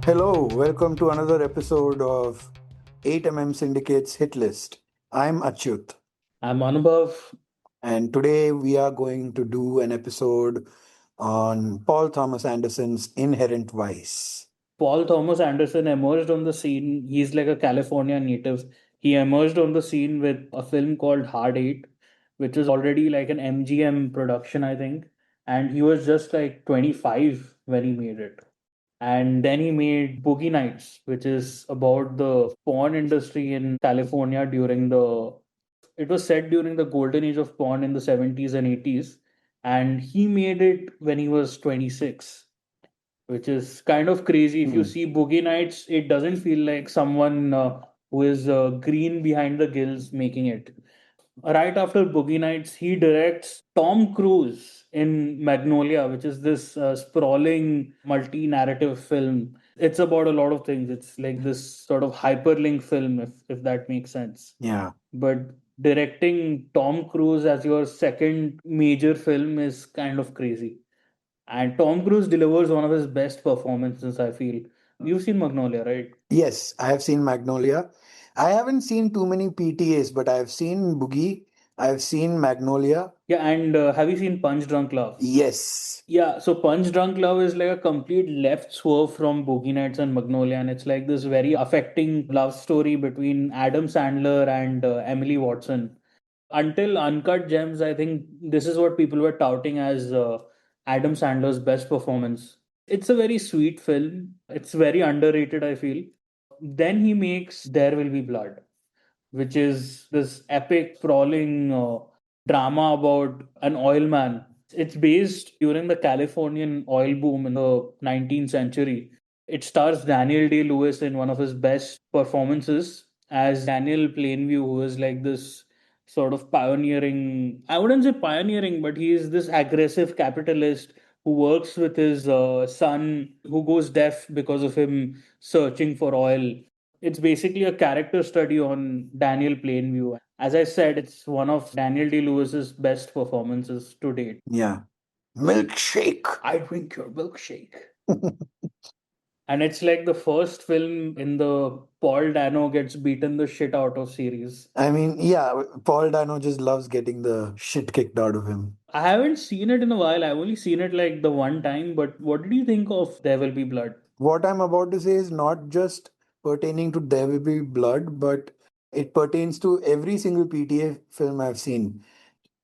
Hello, welcome to another episode of 8mm Syndicate's Hit List. I'm Achyuth, I'm Anubhav. and today we are going to do an episode on Paul Thomas Anderson's Inherent Vice. Paul Thomas Anderson emerged on the scene. He's like a California native. He emerged on the scene with a film called Hard Eight, which is already like an MGM production, I think. And he was just like 25 when he made it. And then he made Boogie Nights, which is about the porn industry in California during the. It was set during the golden age of porn in the 70s and 80s. And he made it when he was 26, which is kind of crazy. If you Hmm. see Boogie Nights, it doesn't feel like someone who is green behind the gills making it. Right after Boogie Nights, he directs Tom Cruise in Magnolia, which is this sprawling multi narrative film. It's about a lot of things. It's like this sort of hyperlink film, if that makes sense. Yeah. But directing Tom Cruise as your second major film is kind of crazy. And Tom Cruise delivers one of his best performances, I feel. You've seen Magnolia, right? Yes, I have seen Magnolia. I haven't seen too many PTAs, but I've seen Boogie, I've seen Magnolia. Yeah, and have you seen Punch Drunk Love? Yes. Yeah, so Punch Drunk Love is like a complete left swerve from Boogie Nights and Magnolia, and it's like this very affecting love story between Adam Sandler and Emily Watson. Until Uncut Gems, I think this is what people were touting as Adam Sandler's best performance. It's a very sweet film. It's very underrated, I feel. Then he makes There Will Be Blood, which is this epic, sprawling drama about an oil man. It's based during the Californian oil boom in the 19th century. It stars Daniel Day-Lewis in one of his best performances as Daniel Plainview, who is like this sort of pioneering, I wouldn't say pioneering, but he is this aggressive capitalist who works with his son who goes deaf because of him searching for oil. It's basically a character study on Daniel Plainview. As I said, it's one of Daniel Day-Lewis's best performances to date. Yeah. Milkshake. I drink your milkshake. And it's like the first film in the Paul Dano gets beaten the shit out of series. I mean, yeah, Paul Dano just loves getting the shit kicked out of him. I haven't seen it in a while. I've only seen it like the one time. But what did you think of There Will Be Blood? What I'm about to say is not just pertaining to There Will Be Blood, but it pertains to every single PTA film I've seen.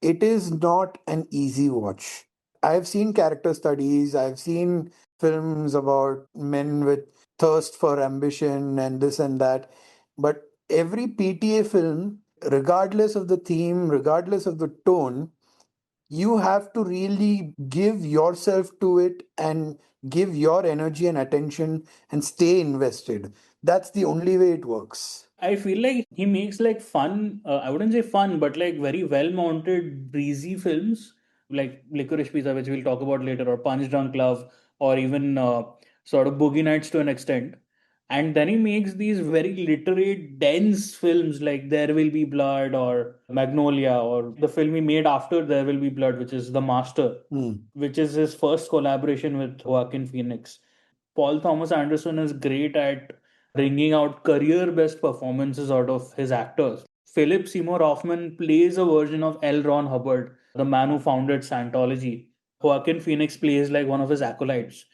It is not an easy watch. I've seen character studies, I've seen films about men with thirst for ambition and this and that, but every PTA film, regardless of the theme, regardless of the tone, you have to really give yourself to it and give your energy and attention and stay invested. That's the only way it works. I feel like he makes like fun, I wouldn't say fun, but like very well mounted, breezy films like Licorice Pizza, which we'll talk about later, or Punch Drunk Love, or even sort of Boogie Nights to an extent. And then he makes these very literate, dense films like There Will Be Blood or Magnolia, or the film he made after There Will Be Blood, which is The Master, Hmm. which is his first collaboration with Joaquin Phoenix. Paul Thomas Anderson is great at bringing out career best performances out of his actors. Philip Seymour Hoffman plays a version of L. Ron Hubbard, the man who founded Scientology. Joaquin Phoenix plays like one of his acolytes.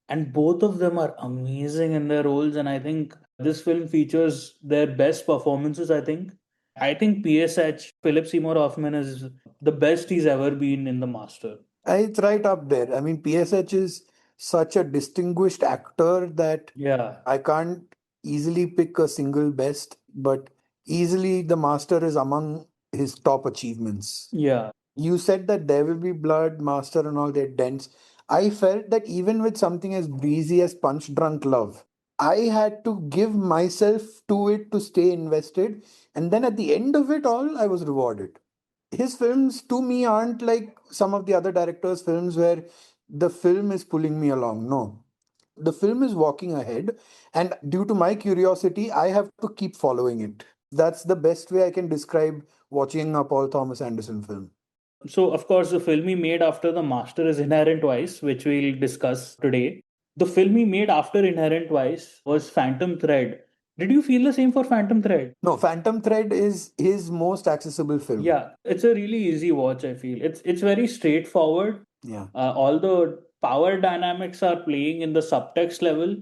And both of them are amazing in their roles. And I think this film features their best performances, I think. I think PSH, Philip Seymour Hoffman, is the best he's ever been in The Master. It's right up there. I mean, PSH is such a distinguished actor that Yeah. I can't easily pick a single best, but easily the master is among his top achievements. Yeah. You said that There Will Be Blood, Master, and all that dense. I felt that even with something as breezy as Punch Drunk Love, I had to give myself to it to stay invested. And then at the end of it all, I was rewarded. His films to me aren't like some of the other directors' films where the film is pulling me along. No, the film is walking ahead, and due to my curiosity, I have to keep following it. That's the best way I can describe watching a Paul Thomas Anderson film. So, of course, the film he made after The Master is Inherent Vice, which we'll discuss today. The film he made after Inherent Vice was Phantom Thread. Did you feel the same for Phantom Thread? No, Phantom Thread is his most accessible film. Yeah, it's a really easy watch, I feel. It's very straightforward. Yeah. All the power dynamics are playing in the subtext level,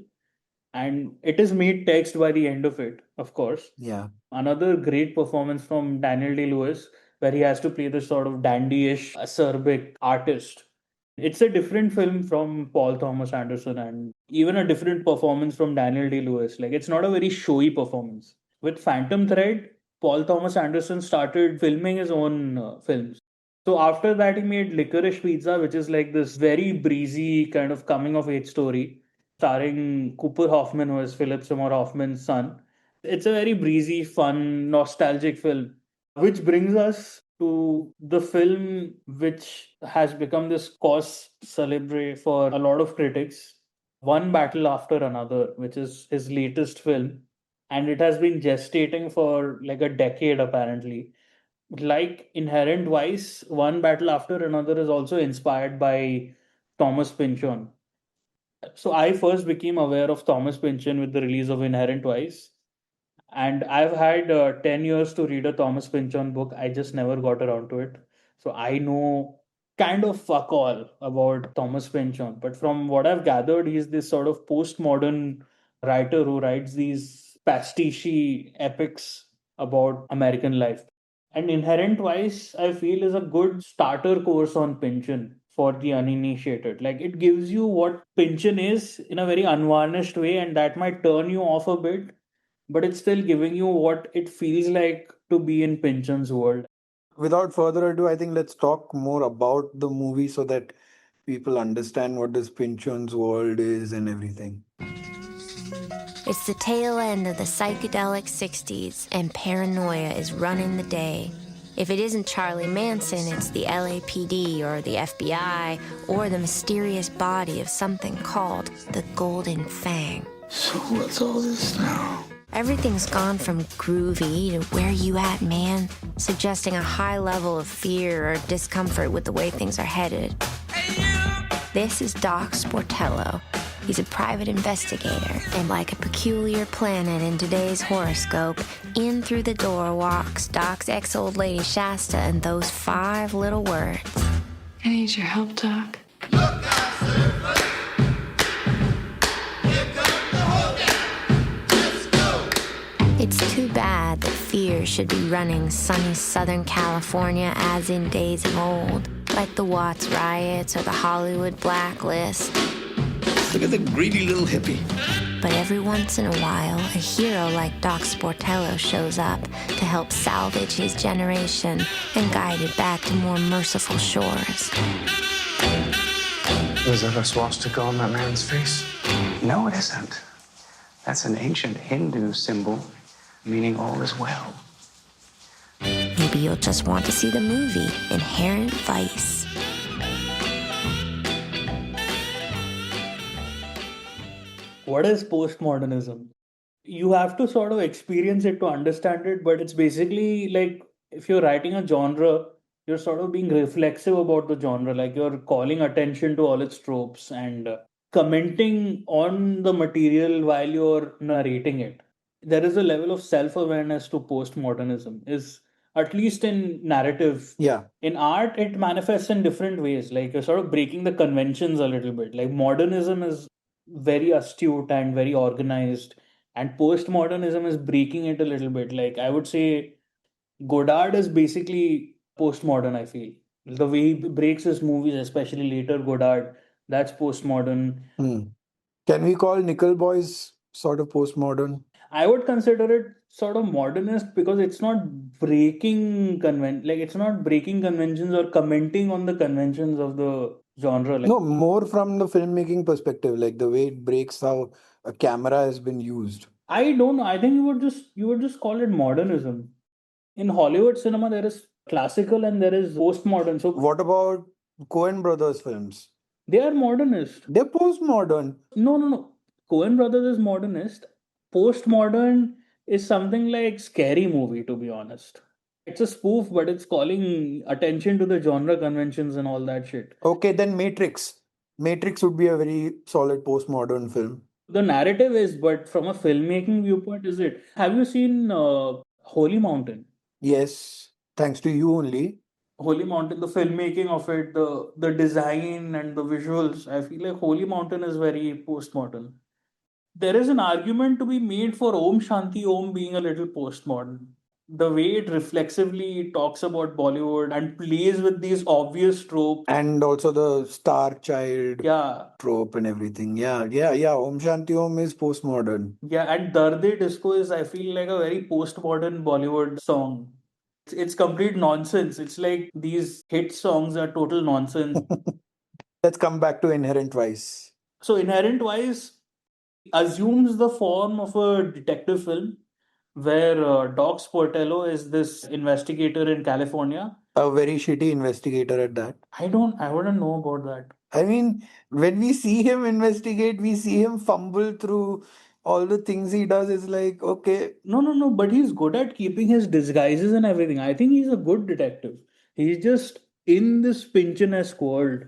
and it is made text by the end of it, of course. Yeah. Another great performance from Daniel Day-Lewis, where he has to play this sort of dandyish, acerbic artist. It's a different film from Paul Thomas Anderson and even a different performance from Daniel Day-Lewis. Like, it's not a very showy performance. With Phantom Thread, Paul Thomas Anderson started filming his own films. So after that, he made Licorice Pizza, which is like this very breezy kind of coming of age story, starring Cooper Hoffman, who is Philip Seymour Hoffman's son. It's a very breezy, fun, nostalgic film, which brings us to the film which has become this cause celebre for a lot of critics, One Battle After Another, which is his latest film. And it has been gestating for like a decade, apparently. Like Inherent Vice, One Battle After Another is also inspired by Thomas Pynchon. So I first became aware of Thomas Pynchon with the release of Inherent Vice. And I've had 10 years to read a Thomas Pynchon book. I just never got around to it. So I know kind of fuck all about Thomas Pynchon. But from what I've gathered, he's this sort of postmodern writer who writes these pastiche epics about American life. And Inherent Vice, I feel, is a good starter course on Pynchon for the uninitiated. Like, it gives you what Pynchon is in a very unvarnished way, and that might turn you off a bit, but it's still giving you what it feels like to be in Pynchon's world. Without further ado, I think let's talk more about the movie so that people understand what this Pynchon's world is and everything. It's the tail end of the psychedelic 60s, and paranoia is running the day. If it isn't Charlie Manson, it's the LAPD or the FBI or the mysterious body of something called the Golden Fang. So what's all this now? Everything's gone from groovy to where you at, man, suggesting a high level of fear or discomfort with the way things are headed. This is Doc Sportello. He's a private investigator, and like a peculiar planet in today's horoscope, in through the door walks Doc's ex-old lady Shasta and those 5 little words. I need your help, Doc. It's too bad that fear should be running sunny Southern California as in days of old, like the Watts riots or the Hollywood blacklist. Look at the greedy little hippie. But every once in a while, a hero like Doc Sportello shows up to help salvage his generation and guide it back to more merciful shores. Is that a swastika on that man's face? No, it isn't. That's an ancient Hindu symbol meaning all is well. Maybe you'll just want to see the movie, Inherent Vice. What is postmodernism? You have to sort of experience it to understand it, but it's basically like if you're writing a genre, you're sort of being reflexive about the genre, like you're calling attention to all its tropes and commenting on the material while you're narrating it. There is a level of self-awareness to postmodernism, is at least in narrative. Yeah. In art, it manifests in different ways, like you're sort of breaking the conventions a little bit. Like modernism is very astute and very organized, and postmodernism is breaking it a little bit. Like I would say Godard is basically postmodern, I feel. The way he breaks his movies, especially later Godard, that's postmodern. Can we call Nickel Boys sort of postmodern? I would consider it sort of modernist because it's not breaking it's not breaking conventions or commenting on the conventions of the genre. Like, No, more from the filmmaking perspective, like the way it breaks how a camera has been used. I don't know. I think you would just call it modernism. In Hollywood cinema, there is classical and there is postmodern. So What about Coen Brothers films? they are modernist. They're postmodern. No. Coen Brothers is modernist. Postmodern is something like scary movie, to be honest. It's a spoof, but it's calling attention to the genre conventions and all that shit. Okay, then Matrix. Matrix would be a very solid postmodern film. The narrative is, but from a filmmaking viewpoint, is it? Have you seen Holy Mountain? Yes, thanks to you only. Holy Mountain, the filmmaking of it, the design and the visuals, I feel like Holy Mountain is very postmodern. There is an argument to be made for Om Shanti Om being a little postmodern. The way it reflexively talks about Bollywood and plays with these obvious tropes. And also the star child Yeah, trope and everything. Yeah. Om Shanti Om is postmodern. yeah, and Darde Disco is, I feel like, a very postmodern Bollywood song. It's complete nonsense. It's like these hit songs are total nonsense. Let's come back to Inherent Vice. So, Inherent Wise assumes the form of a detective film where Doc Sportello is this investigator in California. A very shitty investigator at that. I wouldn't know about that. I mean, when we see him investigate, we see him fumble through all the things he does. It's like, okay, No, but he's good at keeping his disguises and everything. I think he's a good detective. He's just in this Pynchon-esque world.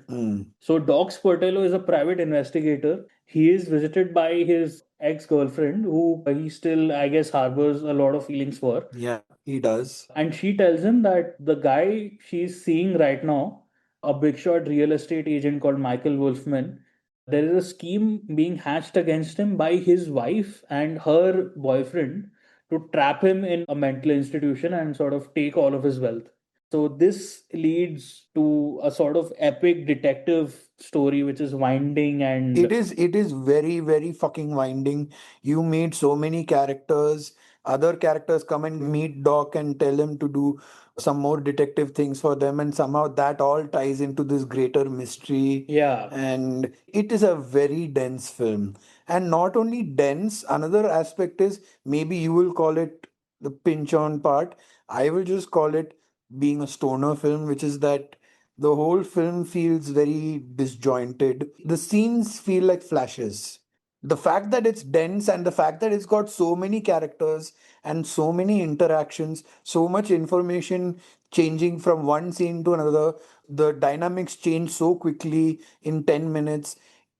So Doc Sportello is a private investigator. He is visited by his ex-girlfriend, who he still, I guess, harbors a lot of feelings for. yeah, he does. And she tells him that the guy she's seeing right now, a big shot real estate agent called Michael Wolfman, there is a scheme being hatched against him by his wife and her boyfriend to trap him in a mental institution and sort of take all of his wealth. So this leads to a sort of epic detective story which is winding and It is very, very fucking winding. You meet so many characters. Other characters come and meet Doc and tell him to do some more detective things for them, and somehow that all ties into this greater mystery. yeah. And it is a very dense film. And not only dense, another aspect is, maybe you will call it the pinch on part. I will just call it being a stoner film, which is that the whole film feels very disjointed. The scenes feel like flashes. The fact that it's dense and the fact that it's got so many characters and so many interactions, so much information changing from one scene to another, the dynamics change so quickly in 10 minutes.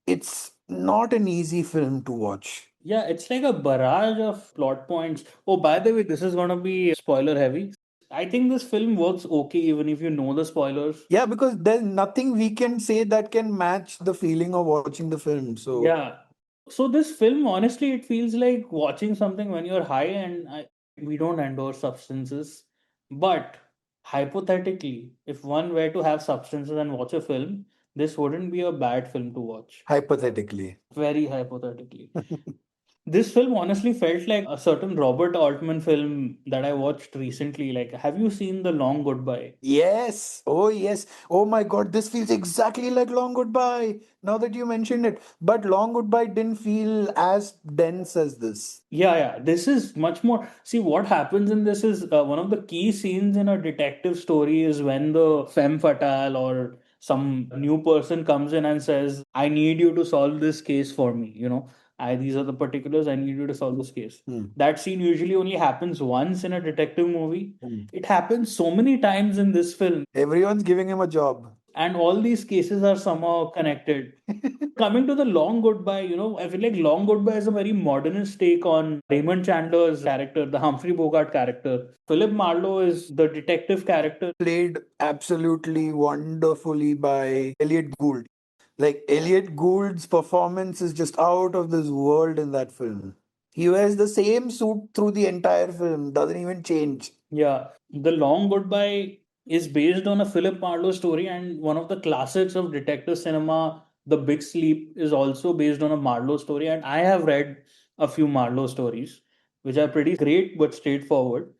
It's not an easy film to watch. Yeah, it's like a barrage of plot points. Oh, by the way, this is gonna be spoiler heavy. I think this film works okay even if you know the spoilers. Yeah, because there's nothing we can say that can match the feeling of watching the film. So, Yeah. So this film, honestly, it feels like watching something when you're high, and we don't endorse substances. But hypothetically, if one were to have substances and watch a film, this wouldn't be a bad film to watch. hypothetically. Very hypothetically. This film honestly felt like a certain Robert Altman film that I watched recently. Like, have you seen The Long Goodbye? Yes. Oh, yes. Oh my God, this feels exactly like Long Goodbye. Now that you mentioned it. But Long Goodbye didn't feel as dense as this. Yeah. This is much more. See, what happens in this is one of the key scenes in a detective story is when the femme fatale or some new person comes in and says, I need you to solve this case for me. These are the particulars. I need you to solve this case. That scene usually only happens once in a detective movie. It happens so many times in this film. Everyone's giving him a job. And all these cases are somehow connected. Coming to The Long Goodbye, I feel like Long Goodbye is a very modernist take on Raymond Chandler's character, the Humphrey Bogart character. Philip Marlowe is the detective character. Played absolutely wonderfully by Elliot Gould. Like, Elliot Gould's performance is just out of this world in that film. He wears the same suit through the entire film, doesn't even change. Yeah, The Long Goodbye is based on a Philip Marlowe story, and one of the classics of detective cinema, The Big Sleep, is also based on a Marlowe story. And I have read a few Marlowe stories, which are pretty great but straightforward.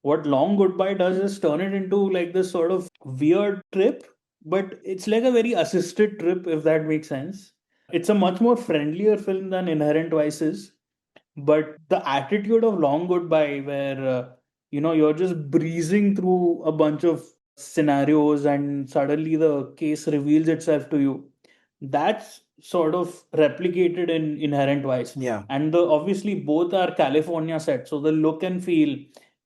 What Long Goodbye does is turn it into like this sort of weird trip, but it's like a very assisted trip, if that makes sense. It's a much more friendlier film than Inherent Vices, but the attitude of Long Goodbye, where you're just breezing through a bunch of scenarios and suddenly the case reveals itself to you, that's sort of replicated in Inherent Vice. Yeah. And the obviously both are California set, so the look and feel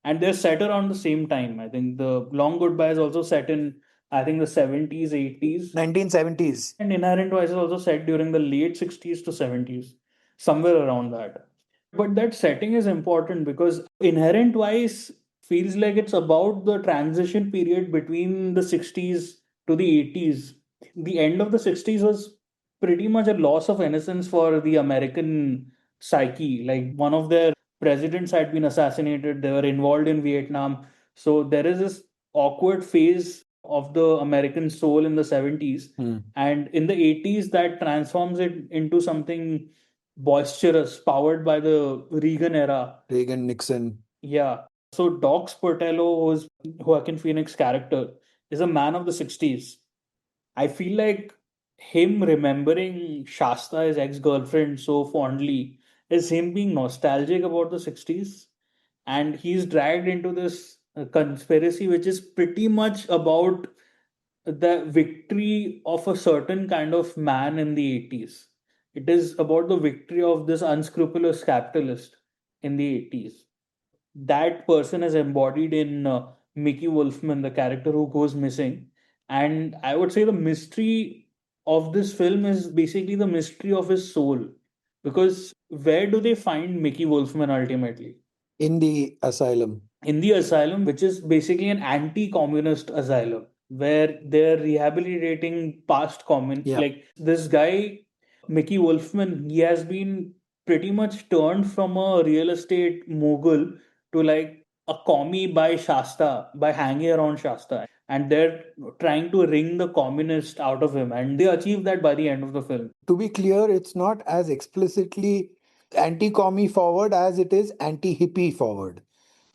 And they're set around the same time. I think the Long Goodbye is also set in, I think, the 70s, 80s. 1970s. And Inherent Vice is also set during the late 60s to 70s, somewhere around that. But that setting is important because Inherent Vice feels like it's about the transition period between the 60s to the 80s. The end of the 60s was pretty much a loss of innocence for the American psyche. Like one of their presidents had been assassinated, they were involved in Vietnam. So there is this awkward phase of the American soul in the 70s. And in the 80s, that transforms it into something boisterous, powered by the Reagan era. Reagan, Nixon. Yeah. So Doc Sportello, who's Joaquin Phoenix character, is a man of the 60s. I feel like him remembering Shasta, his ex-girlfriend, so fondly is him being nostalgic about the 60s. And he's dragged into this conspiracy, which is pretty much about the victory of a certain kind of man in the 80s. It is about the victory of this unscrupulous capitalist in the 80s. That person is embodied in Mickey Wolfman, the character who goes missing. And I would say the mystery of this film is basically the mystery of his soul. Because where do they find Mickey Wolfman ultimately? In the asylum. In the asylum, which is basically an anti-communist asylum, where they're rehabilitating past communists. Yeah. Like this guy, Mickey Wolfman, he has been pretty much turned from a real estate mogul to like a commie by Shasta, by hanging around Shasta. And they're trying to wring the communist out of him. And they achieve that by the end of the film. To be clear, it's not as explicitly anti-commie forward as it is anti-hippie forward.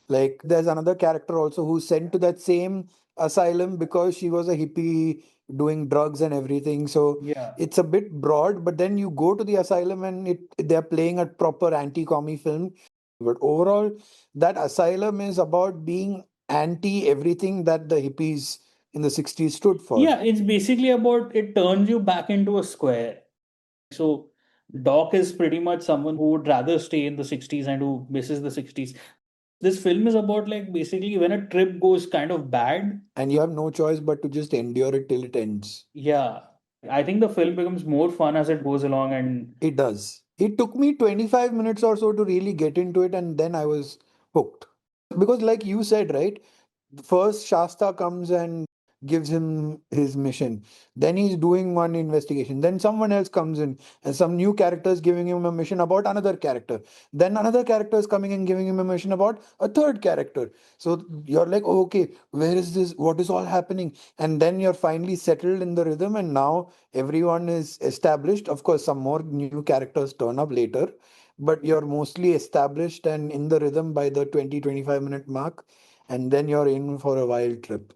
Like there's another character also who's sent to that same asylum because she was a hippie doing drugs and everything. So Yeah. it's a bit broad, but then you go to the asylum and they're playing a proper anti-commie film. But overall, that asylum is about being anti everything that the hippies in the 60s stood for. Yeah, it's basically about it turns you back into a square. So Doc is pretty much someone who would rather stay in the 60s and who misses the 60s. This film is about like basically when a trip goes kind of bad. And you have no choice but to just endure it till it ends. Yeah. I think the film becomes more fun as it goes along and It does. It took me 25 minutes or so to really get into it, and then I was hooked. Because, like you said, right? First, Shasta comes and gives him his mission. Then he's doing one investigation. Then someone else comes in, and some new character is giving him a mission about another character. Then another character is coming and giving him a mission about a third character. So you're like, oh, okay, where is this? What is all happening? And then you're finally settled in the rhythm, and now everyone is established. Of course, some more new characters turn up later, but you're mostly established and in the rhythm by the 20-25 minute mark, and then you're in for a wild trip.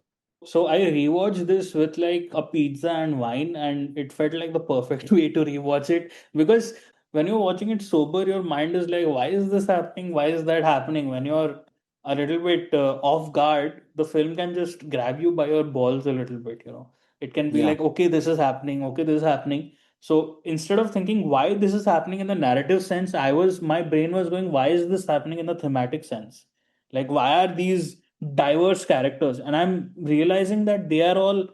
so I rewatched this with like a pizza and wine, and it felt like the perfect way to rewatch it because when you're watching it sober, your mind is like, why is this happening? Why is that happening? When you're a little bit off guard, the film can just grab you by your balls a little bit, you know. It can be Yeah. like, okay, this is happening, okay, this is happening. So instead of thinking why this is happening in the narrative sense, my brain was going, why is this happening in the thematic sense? Like, why are these diverse characters? And I'm realizing that they are all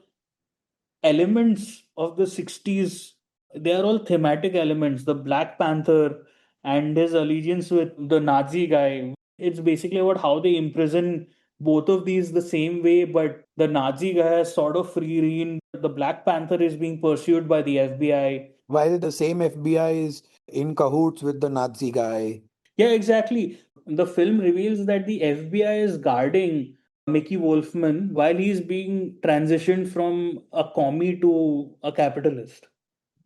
elements of the 60s. They are all thematic elements. The Black Panther and his allegiance with the Nazi guy. It's basically about how they imprison both of these the same way, but the Nazi guy has sort of free reign. The Black Panther is being pursued by the FBI. While the same FBI is in cahoots with the Nazi guy. Yeah, exactly. The film reveals that the FBI is guarding Mickey Wolfman while he's being transitioned from a commie to a capitalist.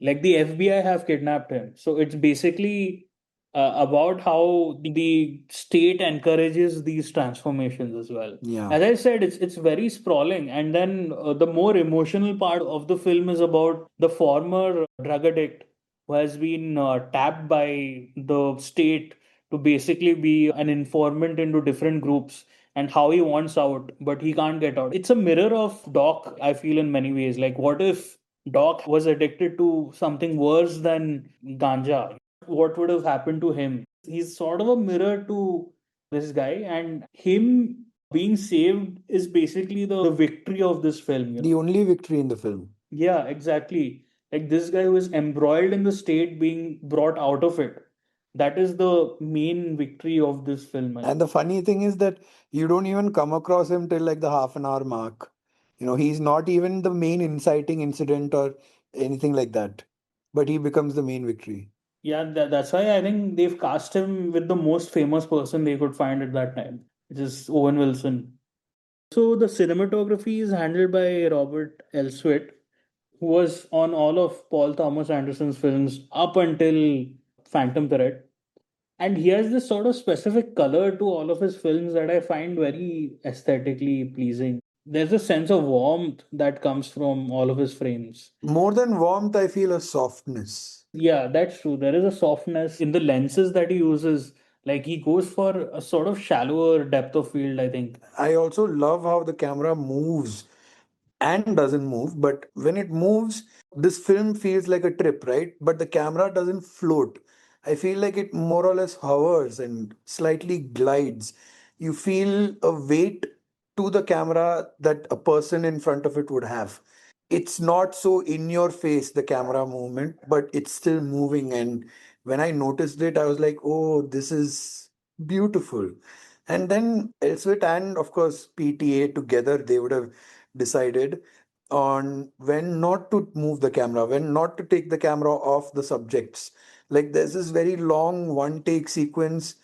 Like the FBI have kidnapped him. So it's basically about how the state encourages these transformations as well. Yeah. As I said, it's very sprawling. And then the more emotional part of the film is about the former drug addict who has been tapped by the state to basically be an informant into different groups and how he wants out, but he can't get out. It's a mirror of Doc, I feel, in many ways. Like, what if Doc was addicted to something worse than ganja? What would have happened to him? He's sort of a mirror to this guy, and him being saved is basically the victory of this film. The only victory in the film. Yeah, exactly. Like this guy who is embroiled in the state being brought out of it. That is the main victory of this film. And the funny thing is that you don't even come across him till like the half an hour mark. He's not even the main inciting incident or anything like that. But he becomes the main victory. Yeah, that's why I think they've cast him with the most famous person they could find at that time, which is Owen Wilson. So the cinematography is handled by Robert Elswit, who was on all of Paul Thomas Anderson's films up until Phantom Thread. And he has this sort of specific color to all of his films that I find very aesthetically pleasing. There's a sense of warmth that comes from all of his frames. More than warmth, I feel a softness. Yeah, that's true. There is a softness in the lenses that he uses. Like he goes for a sort of shallower depth of field, I think. I also love how the camera moves and doesn't move, but when it moves, this film feels like a trip, right? But the camera doesn't float. I feel like it more or less hovers and slightly glides. You feel a weight to the camera that a person in front of it would have. It's not so in your face, the camera movement, but it's still moving. And when I noticed it, I was like, oh, this is beautiful. And then Elswit and of course PTA together, they would have decided on when not to move the camera, when not to take the camera off the subjects. Like there's this very long one take sequence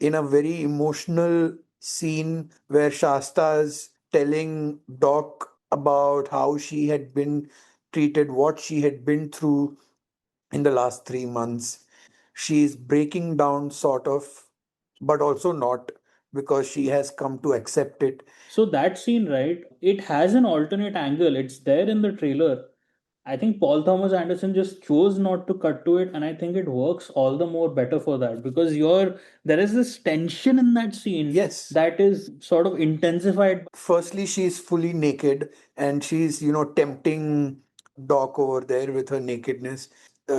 in a very emotional scene where Shasta is telling Doc about how she had been treated, what she had been through in the last 3 months. She's breaking down, sort of, but also not, because she has come to accept it. So that scene, right, it has an alternate angle. It's there in the trailer. I think Paul Thomas Anderson just chose not to cut to it, and I think it works all the more better for that because there is this tension in that scene. Yes. That is sort of intensified. Firstly, she's fully naked and she's, tempting Doc over there with her nakedness.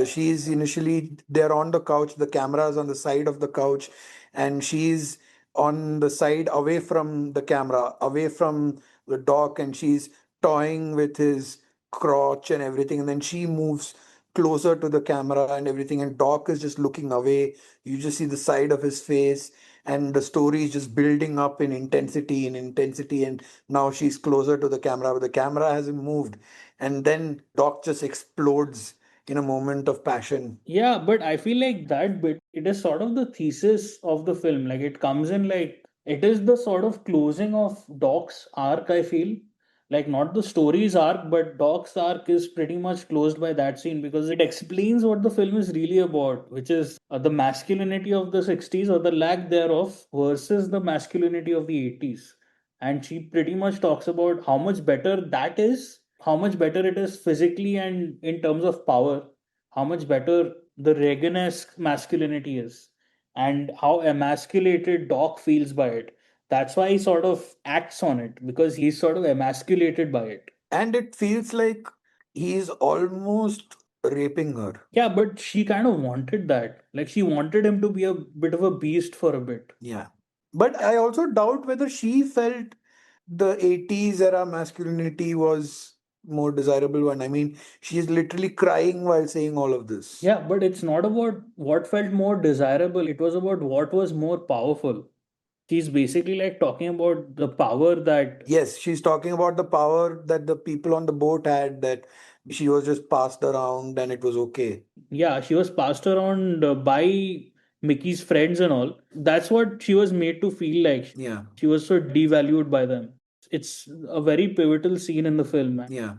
She's initially, they're on the couch, the camera's on the side of the couch, and she's on the side away from the camera, away from the Doc, and she's toying with his crotch and everything. And then she moves closer to the camera and everything, and Doc is just looking away. You just see the side of his face, and the story is just building up in intensity and intensity, and now she's closer to the camera, but the camera hasn't moved, and then Doc just explodes in a moment of passion. Yeah, but I feel like that bit, it is sort of the thesis of the film. Like it comes in like, it is the sort of closing of Doc's arc, I feel. Like not the story's arc, but Doc's arc is pretty much closed by that scene because it explains what the film is really about, which is the masculinity of the 60s or the lack thereof versus the masculinity of the 80s. And she pretty much talks about how much better that is, how much better it is physically and in terms of power, how much better the Reagan-esque masculinity is, and how emasculated Doc feels by it. That's why he sort of acts on it because he's sort of emasculated by it. And it feels like he's almost raping her. Yeah, but she kind of wanted that. Like she wanted him to be a bit of a beast for a bit. Yeah. But I also doubt whether she felt the 80s era masculinity was more desirable one. I mean, she's literally crying while saying all of this. Yeah, but it's not about what felt more desirable, it was about what was more powerful. She's basically like talking about the power that. Yes, she's talking about the power that the people on the boat had, that she was just passed around and it was okay. Yeah, she was passed around by Mickey's friends and all. That's what she was made to feel like. Yeah. She was so devalued by them. It's a very pivotal scene in the film, man. Yeah.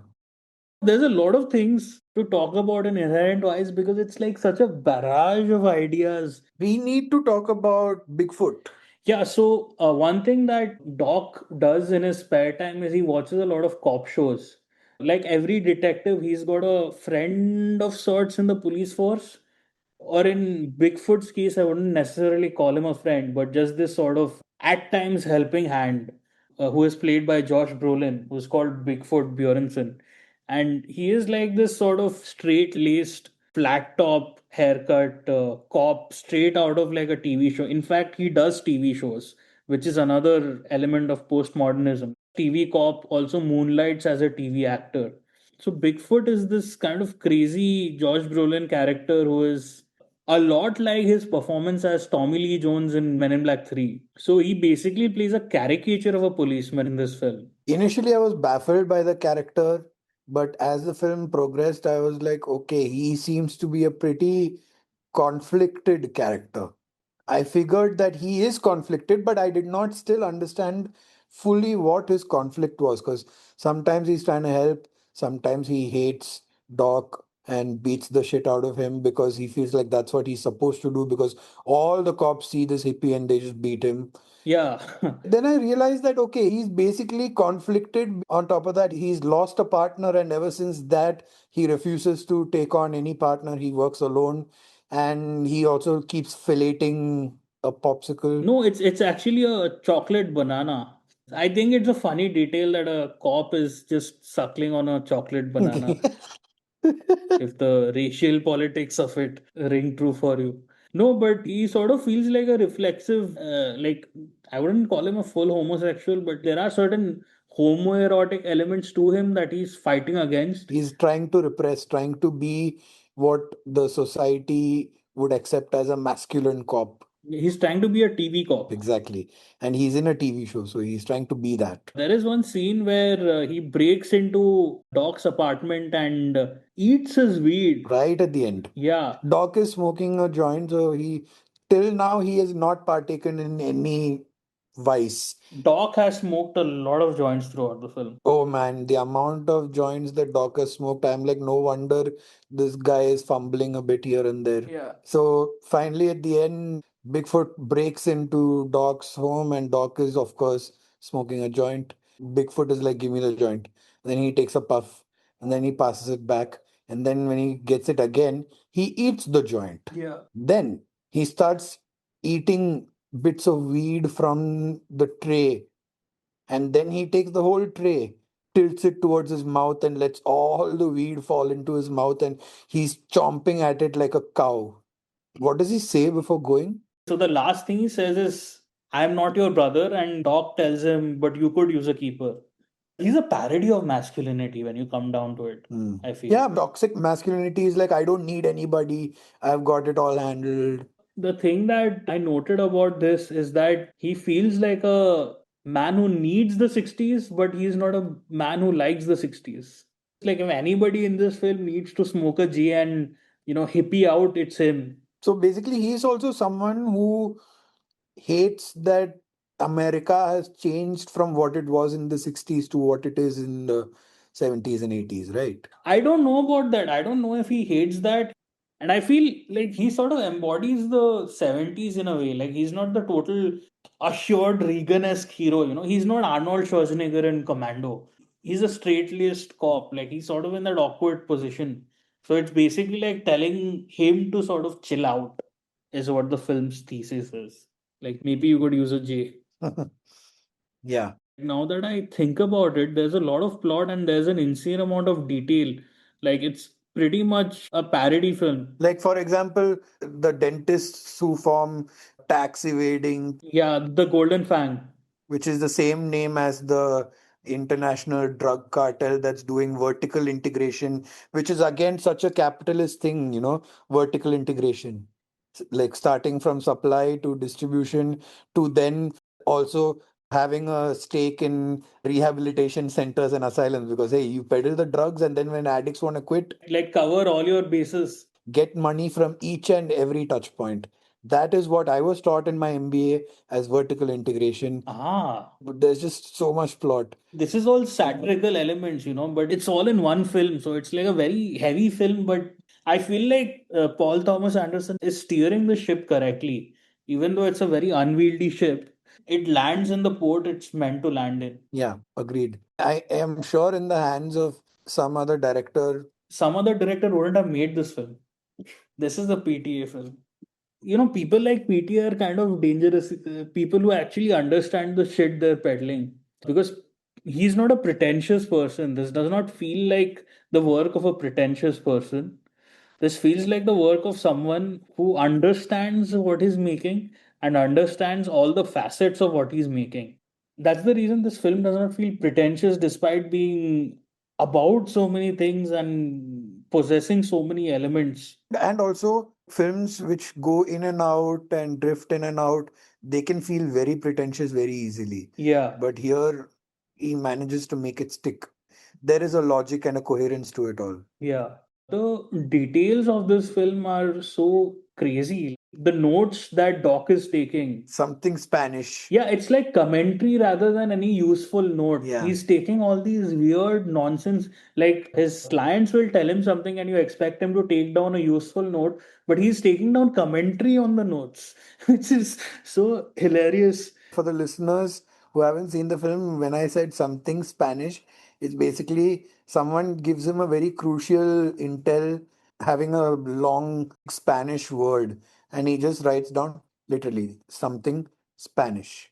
There's a lot of things to talk about in Inherent Vice because it's like such a barrage of ideas. We need to talk about Bigfoot. Yeah, so one thing that Doc does in his spare time is he watches a lot of cop shows. Like every detective, he's got a friend of sorts in the police force. Or in Bigfoot's case, I wouldn't necessarily call him a friend, but just this sort of at times helping hand, who is played by Josh Brolin, who's called Bigfoot Bjornsson. And he is like this sort of straight laced flat top haircut cop straight out of like a TV show. In fact, he does TV shows, which is another element of postmodernism. TV cop also moonlights as a TV actor. So Bigfoot is this kind of crazy Josh Brolin character who is a lot like his performance as Tommy Lee Jones in Men in Black 3. So he basically plays a caricature of a policeman in this film. Initially, I was baffled by the character, but as the film progressed, I was like, okay, he seems to be a pretty conflicted character. I figured that he is conflicted, but I did not still understand fully what his conflict was because sometimes he's trying to help, sometimes he hates Doc and beats the shit out of him because he feels like that's what he's supposed to do because all the cops see this hippie and they just beat him. Yeah. Then I realized that, okay, he's basically conflicted. On top of that, he's lost a partner, and ever since that, he refuses to take on any partner. He works alone, and he also keeps filleting a popsicle. No, it's actually a chocolate banana. I think it's a funny detail that a cop is just suckling on a chocolate banana. If the racial politics of it ring true for you. No, but he sort of feels like a reflexive, like, I wouldn't call him a full homosexual, but there are certain homoerotic elements to him that he's fighting against. He's trying to repress, trying to be what the society would accept as a masculine cop. He's trying to be a TV cop. Exactly. And he's in a TV show, so he's trying to be that. There is one scene where he breaks into Doc's apartment and eats his weed. Right at the end. Yeah. Doc is smoking a joint, so till now, he has not partaken in any vice. Doc has smoked a lot of joints throughout the film. Oh man, the amount of joints that Doc has smoked, I'm like, no wonder this guy is fumbling a bit here and there. Yeah. So finally, at the end, Bigfoot breaks into Doc's home, and Doc is, of course, smoking a joint. Bigfoot is like, give me the joint. And then he takes a puff, and then he passes it back. And then when he gets it again, he eats the joint. Yeah. Then he starts eating bits of weed from the tray. And then he takes the whole tray, tilts it towards his mouth, and lets all the weed fall into his mouth. And he's chomping at it like a cow. What does he say before going? So the last thing he says is, I'm not your brother. And Doc tells him, but you could use a keeper. He's a parody of masculinity when you come down to it, I feel. Yeah, toxic masculinity is like, I don't need anybody. I've got it all handled. The thing that I noted about this is that he feels like a man who needs the 60s, but he's not a man who likes the 60s. Like if anybody in this film needs to smoke a J and, hippie out, it's him. So basically, he's also someone who hates that America has changed from what it was in the 60s to what it is in the 70s and 80s, right? I don't know about that. I don't know if he hates that. And I feel like he sort of embodies the 70s in a way. Like he's not the total assured Reagan-esque hero, He's not Arnold Schwarzenegger in Commando. He's a straight-laced cop. Like he's sort of in that awkward position. So it's basically like telling him to sort of chill out, is what the film's thesis is. Like maybe you could use a J. Yeah. Now that I think about it, there's a lot of plot and there's an insane amount of detail. Like it's pretty much a parody film. Like, for example, the dentists who form tax evading, Yeah, the Golden Fang. which is the same name as the international drug cartel that's doing vertical integration, which is again such a capitalist thing, vertical integration. Like starting from supply to distribution to then also having a stake in rehabilitation centers and asylums because hey, you peddle the drugs and then when addicts want to quit, Like cover all your bases. get money from each and every touch point. That is what I was taught in my MBA as vertical integration. But there's just so much plot. This is all satirical elements, but it's all in one film. So it's like a very heavy film, but I feel like Paul Thomas Anderson is steering the ship correctly. Even though it's a very unwieldy ship, it lands in the port it's meant to land in. Yeah, agreed. I am sure in the hands of some other director. Some other director wouldn't have made this film. This is a PTA film. People like PTA are kind of dangerous. People who actually understand the shit they're peddling. Because he's not a pretentious person. This does not feel like the work of a pretentious person. This feels like the work of someone who understands what he's making and understands all the facets of what he's making. That's the reason this film does not feel pretentious despite being about so many things and possessing so many elements. And also, films which go in and out and drift in and out, they can feel very pretentious very easily. Yeah. But here, he manages to make it stick. There is a logic and a coherence to it all. Yeah. The details of this film are so crazy. The notes that Doc is taking. Something Spanish. Yeah, it's like commentary rather than any useful note. Yeah. He's taking all these weird nonsense. Like his clients will tell him something and you expect him to take down a useful note, but he's taking down commentary on the notes, which is so hilarious. For the listeners who haven't seen the film, when I said something Spanish, it's basically someone gives him a very crucial intel having a long Spanish word, and he just writes down literally something Spanish.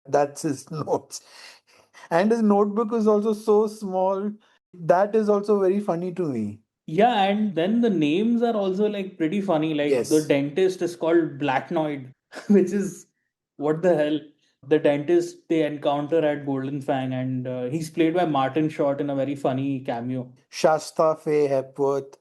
That's his notes. And his notebook is also so small. That is also very funny to me. Yeah, and then the names are also like pretty funny. Like the Yes. dentist is called Blacknoid, which is what the hell? The dentist they encounter at Golden Fang, and he's played by Martin Short in a very funny cameo. Shasta Faye Hepworth,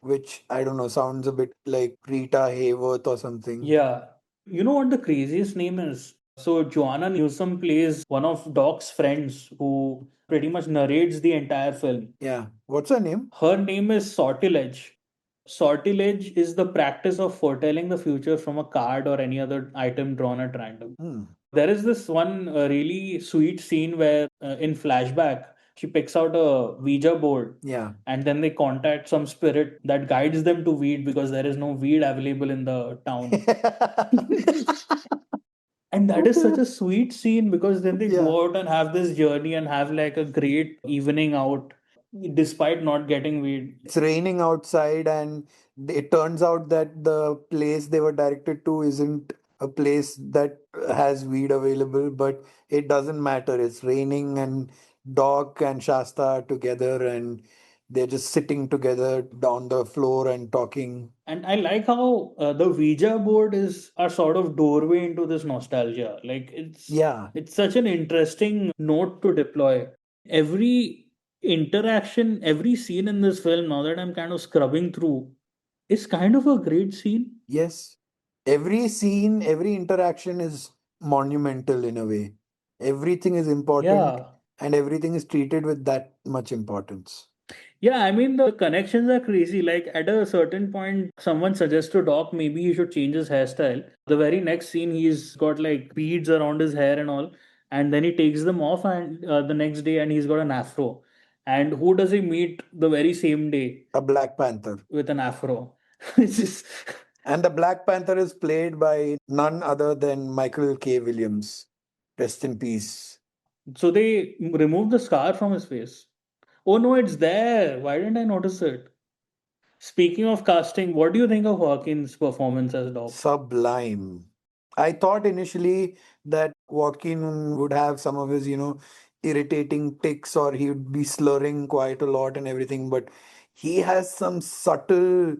which I don't know, sounds a bit like Rita Hayworth or something. Yeah. You know what the craziest name is? So Joanna Newsom plays one of Doc's friends who pretty much narrates the entire film. Yeah. What's her name? Her name is Sortilege. Sortilege is the practice of foretelling the future from a card or any other item drawn at random. There is this one really sweet scene where, in flashback, she picks out a Ouija board. Yeah. And then they contact some spirit that guides them to weed because there is no weed available in the town. And that is such a sweet scene because then they go out and have this journey and have like a great evening out despite not getting weed. It's raining outside, and it turns out that the place they were directed to isn't a place that has weed available, but it doesn't matter. It's raining, and Doc and Shasta are together, and they're just sitting together down the floor and talking. And I like how the Ouija board is a sort of doorway into this nostalgia. Like it's such an interesting note to deploy. Every interaction, every scene in this film, now that I'm kind of scrubbing through, is kind of a great scene. Yes. Every scene, every interaction is monumental in a way. Everything is important, Yeah. and everything is treated with that much importance. Yeah, I mean, the connections are crazy. Like, at a certain point, someone suggests to Doc maybe he should change his hairstyle. The very next scene, he's got like beads around his hair and all. And then he takes them off, and the next day, and he's got an afro. And who does he meet the very same day? A Black Panther. With an afro. It's just... And the Black Panther is played by none other than Michael K. Williams. Rest in peace. So they removed the scar from his face. Oh no, it's there. Why didn't I notice it? Speaking of casting, what do you think of Joaquin's performance as Doc? Sublime. I thought initially that Joaquin would have some of his, irritating tics, or he would be slurring quite a lot and everything, but he has some subtle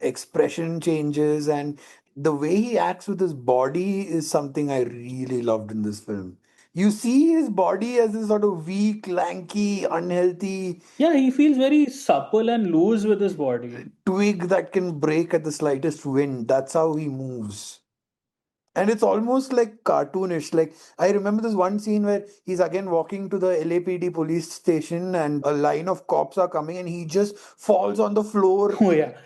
expression changes, and the way he acts with his body is something I really loved in this film. You see his body as this sort of weak, lanky, unhealthy. Yeah, he feels very supple and loose with his body. Twig that can break at the slightest wind. That's how he moves. And it's almost like cartoonish. Like, I remember this one scene where he's again walking to the LAPD police station, and a line of cops are coming, and he just falls on the floor. Oh, yeah.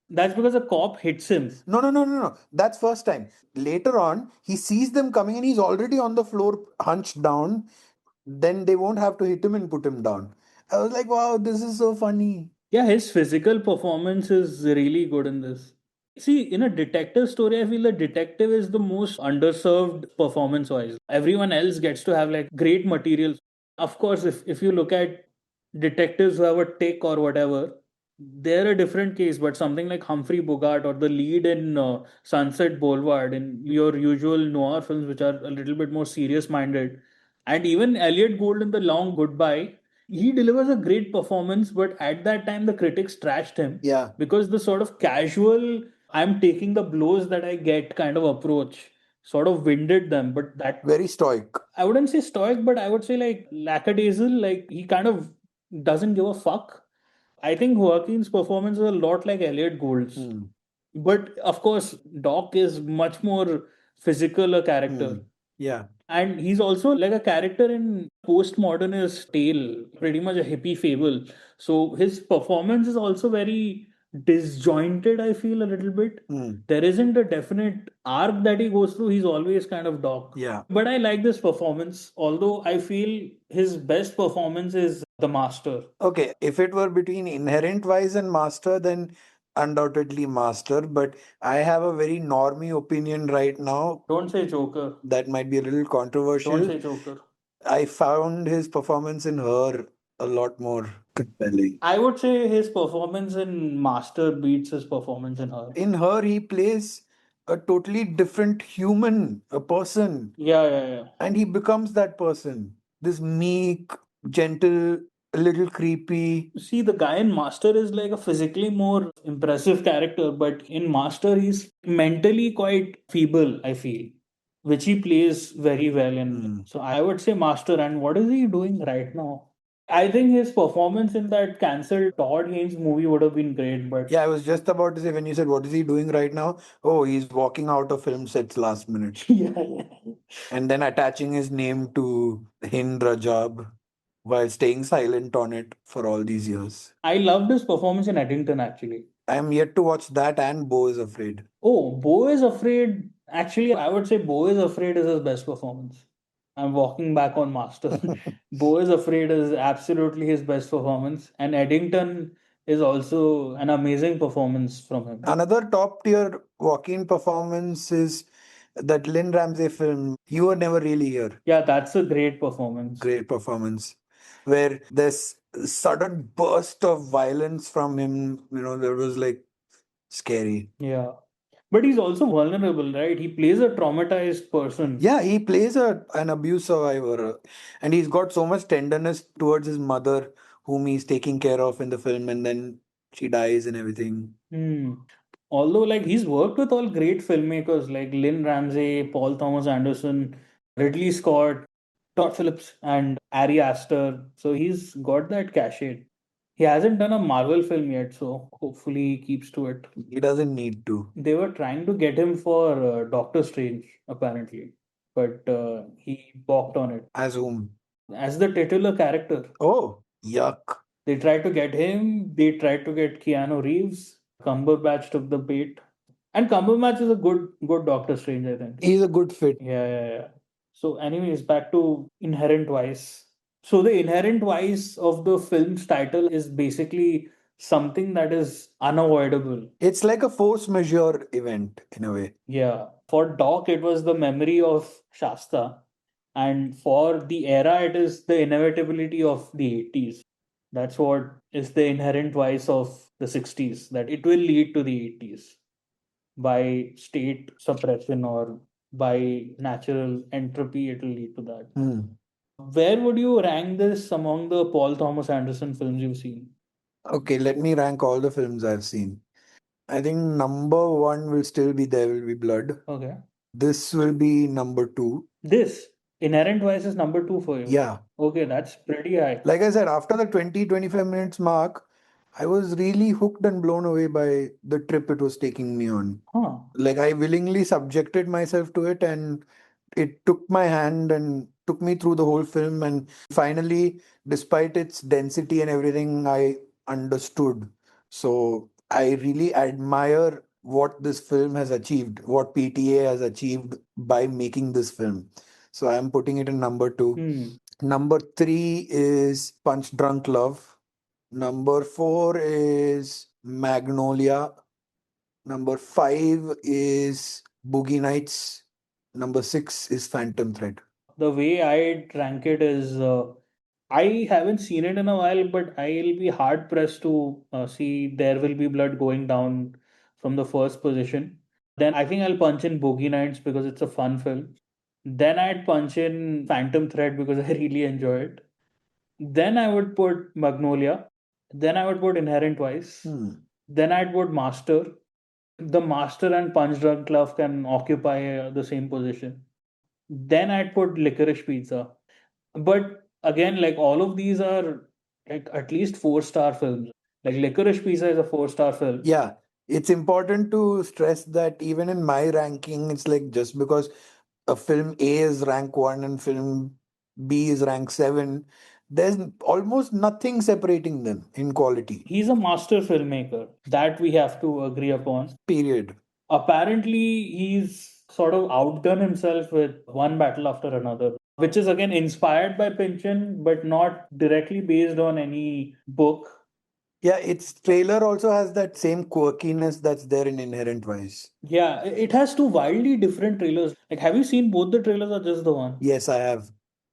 That's because a cop hits him. No. That's first time. Later on, he sees them coming and he's already on the floor, hunched down. Then they won't have to hit him and put him down. I was like, wow, this is so funny. Yeah, his physical performance is really good in this. See, in a detective story, I feel the detective is the most underserved performance wise. Everyone else gets to have like great material. Of course, if you look at detectives who have a tick or whatever, they're a different case, but something like Humphrey Bogart or the lead in Sunset Boulevard, in your usual noir films, which are a little bit more serious minded, and even Elliot Gould in The Long Goodbye, He delivers a great performance, but at that time the critics trashed him. Yeah. Because the sort of casual, I'm taking the blows that I get kind of approach sort of winded them. But that, Very stoic. I wouldn't say stoic, but I would say like lackadaisical, like he kind of doesn't give a fuck. I think Joaquin's performance is a lot like Elliot Gould's. But of course, Doc is much more physical a character. Yeah. And he's also like a character in postmodernist tale, pretty much a hippie fable. So his performance is also very disjointed, I feel a little bit. There isn't a definite arc that he goes through. He's always kind of Doc. Yeah. But I like this performance, although I feel his best performance is the master. Okay, if it were between Inherent Vice and Master, then undoubtedly Master. But I have a very normie opinion right now Don't say Joker. that might be a little Don't controversial. say Joker. I found his performance in Her a lot more compelling. I would say his performance in Master beats his performance in Her. In Her, he plays a totally different human, a person, Yeah. and he becomes that person. This meek, gentle, a little creepy. See, the guy in Master is like a physically more impressive character, but in Master, he's mentally quite feeble, I feel, which he plays very well in. So I would say Master. And what is he doing right now? I think his performance in that cancelled Todd Haynes movie would have been great, but Yeah, I was just about to say when you said, what is he doing right now? Oh, he's walking out of film sets last minute. yeah. And then attaching his name to Hind Rajab while staying silent on it for all these years. I loved his performance in Eddington actually. I am yet to watch that and Beau is Afraid. Oh, Beau is Afraid. Actually, I would say Beau is Afraid is his best performance. I'm walking back on Master. Beau is Afraid is absolutely his best performance. And Eddington is also an amazing performance from him. Another top tier Joaquin performance is that Lynn Ramsey film, You Were Never Really Here. Yeah, that's a great performance. Great performance. Where this sudden burst of violence from him, that was like scary. Yeah. But he's also vulnerable, right? He plays a traumatized person. Yeah, he plays an abuse survivor, and he's got so much tenderness towards his mother, whom he's taking care of in the film, and then she dies and everything. Although, like, he's worked with all great filmmakers like Lynn Ramsey, Paul Thomas Anderson, Ridley Scott, Todd Phillips, and Ari Aster. So he's got that cachet. He hasn't done a Marvel film yet, so hopefully he keeps to it. He doesn't need to. They were trying to get him for Doctor Strange, apparently, but he balked on it. As whom? As the titular character. Oh, yuck. They tried to get him, they tried to get Keanu Reeves, Cumberbatch took the bait. And Cumberbatch is a good Doctor Strange, I think. He's a good fit. Yeah. So, anyways, back to Inherent Vice. So, the Inherent Vice of the film's title is basically something that is unavoidable. It's like a force majeure event in a way. Yeah. For Doc, it was the memory of Shasta. And for the era, it is the inevitability of the 80s. That's what is the inherent vice of the 60s, that it will lead to the 80s by state suppression or by natural entropy, it will lead to that. Where would you rank this among the Paul Thomas Anderson films you've seen? Okay, let me rank all the films I've seen. I think number one will still be There Will Be Blood. Okay. This will be number two. This Inherent Vice is number 2 for you? Yeah. Okay, that's pretty high. Like I said, after the 20-25 minutes mark, I was really hooked and blown away by the trip it was taking me on. Huh. Like I willingly subjected myself to it, and it took my hand and took me through the whole film. And finally, despite its density and everything, I understood. So I really admire what this film has achieved, what PTA has achieved by making this film. So I'm putting it in number 2. Number 3 is Punch Drunk Love. Number 4 is Magnolia. Number 5 is Boogie Nights. Number 6 is Phantom Thread. The way I'd rank it is I haven't seen it in a while, but I'll be hard pressed to see There Will Be Blood going down from the first position. Then I think I'll punch in Boogie Nights because it's a fun film. Then I'd punch in Phantom Thread because I really enjoy it. Then I would put Magnolia. Then I would put Inherent Vice. Then I'd put Master. The Master and Punch Drunk Love can occupy the same position. Then I'd put Licorice Pizza. But again, like all of these are like at least 4-star films. Like Licorice Pizza is a 4-star film. Yeah, it's important to stress that even in my ranking, it's like just because a film A is rank 1 and film B is rank 7, there's almost nothing separating them in quality. He's a master filmmaker. That we have to agree upon. Period. Apparently, he's sort of outdone himself with One Battle After Another, which is again inspired by Pynchon, but not directly based on any book. Yeah, its trailer also has that same quirkiness that's there in Inherent Vice. Yeah, it has two wildly different trailers. Like, have you seen both the trailers or just the one? Yes, I have.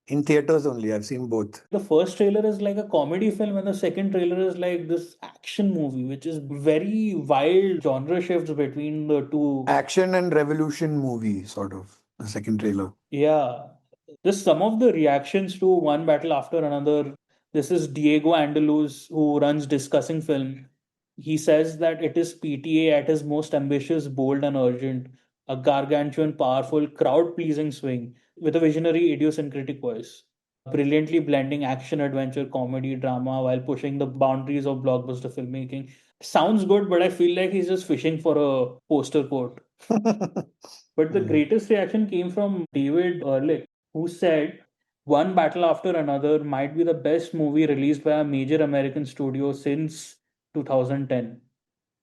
In theaters only, I've seen both. The first trailer is like a comedy film, and the second trailer is like this action movie, which is very wild genre shifts between the two. Action and revolution movie, sort of, the second trailer. Yeah. Just some of the reactions to One Battle After Another. This is Diego Andaluz, who runs Discussing Film. He says that it is PTA at his most ambitious, bold, and urgent, a gargantuan, powerful, crowd pleasing swing with a visionary, idiosyncratic voice. Brilliantly blending action, adventure, comedy, drama while pushing the boundaries of blockbuster filmmaking. Sounds good, but I feel like he's just fishing for a poster quote. But the greatest reaction came from David Ehrlich, who said, One Battle After Another might be the best movie released by a major American studio since 2010.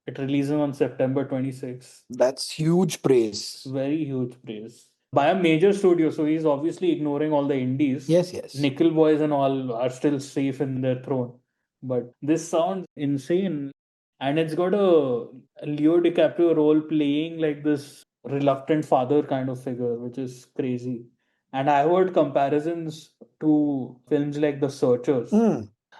It releases on September 26th. That's huge praise. Very huge praise. By a major studio, so he's obviously ignoring all the indies. Yes, yes. Nickel Boys and all are still safe in their throne. But this sounds insane. And it's got a Leo DiCaprio role playing like this reluctant father kind of figure, which is crazy. And I heard comparisons to films like The Searchers.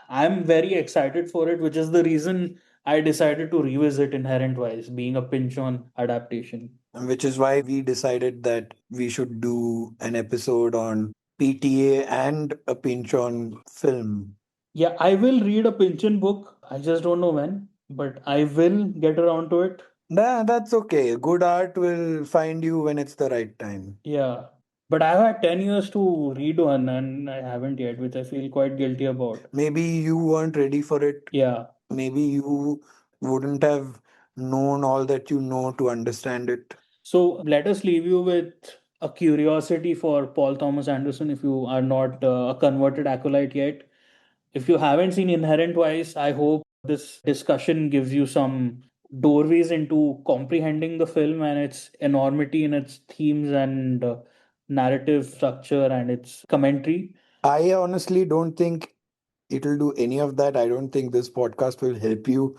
I'm very excited for it, which is the reason I decided to revisit Inherent Vice, being a Pynchon adaptation. Which is why we decided that we should do an episode on PTA and a Pynchon film. Yeah, I will read a Pynchon book. I just don't know when, but I will get around to it. Nah, that's okay. Good art will find you when it's the right time. Yeah. But I've had 10 years to read one and I haven't yet, which I feel quite guilty about. Maybe you weren't ready for it. Yeah. Maybe you wouldn't have known all that you know to understand it. So let us leave you with a curiosity for Paul Thomas Anderson if you are not a converted acolyte yet. If you haven't seen Inherent Vice, I hope this discussion gives you some doorways into comprehending the film and its enormity in its themes and narrative structure and its commentary. I honestly don't think it'll do any of that. I don't think this podcast will help you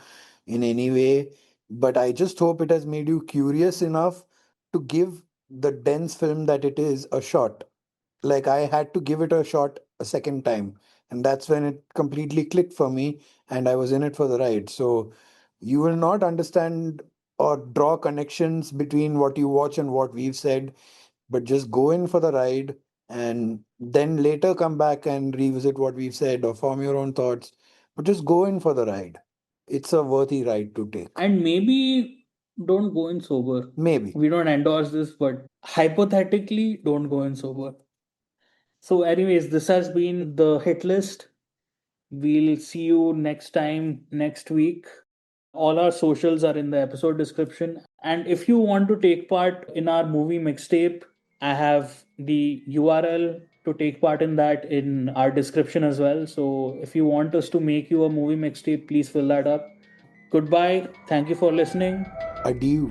in any way. But I just hope it has made you curious enough to give the dense film that it is a shot. Like I had to give it a shot a second time. And that's when it completely clicked for me and I was in it for the ride. So you will not understand or draw connections between what you watch and what we've said, but just go in for the ride and then later come back and revisit what we've said or form your own thoughts. But just go in for the ride. It's a worthy ride to take. And maybe don't go in sober. Maybe. We don't endorse this, but hypothetically, don't go in sober. So, anyways, this has been the hit list. We'll see you next time, next week. All our socials are in the episode description. And if you want to take part in our movie mixtape, I have the URL to take part in that in our description as well. So if you want us to make you a movie mixtape, please fill that up. Goodbye. Thank you for listening. Adieu.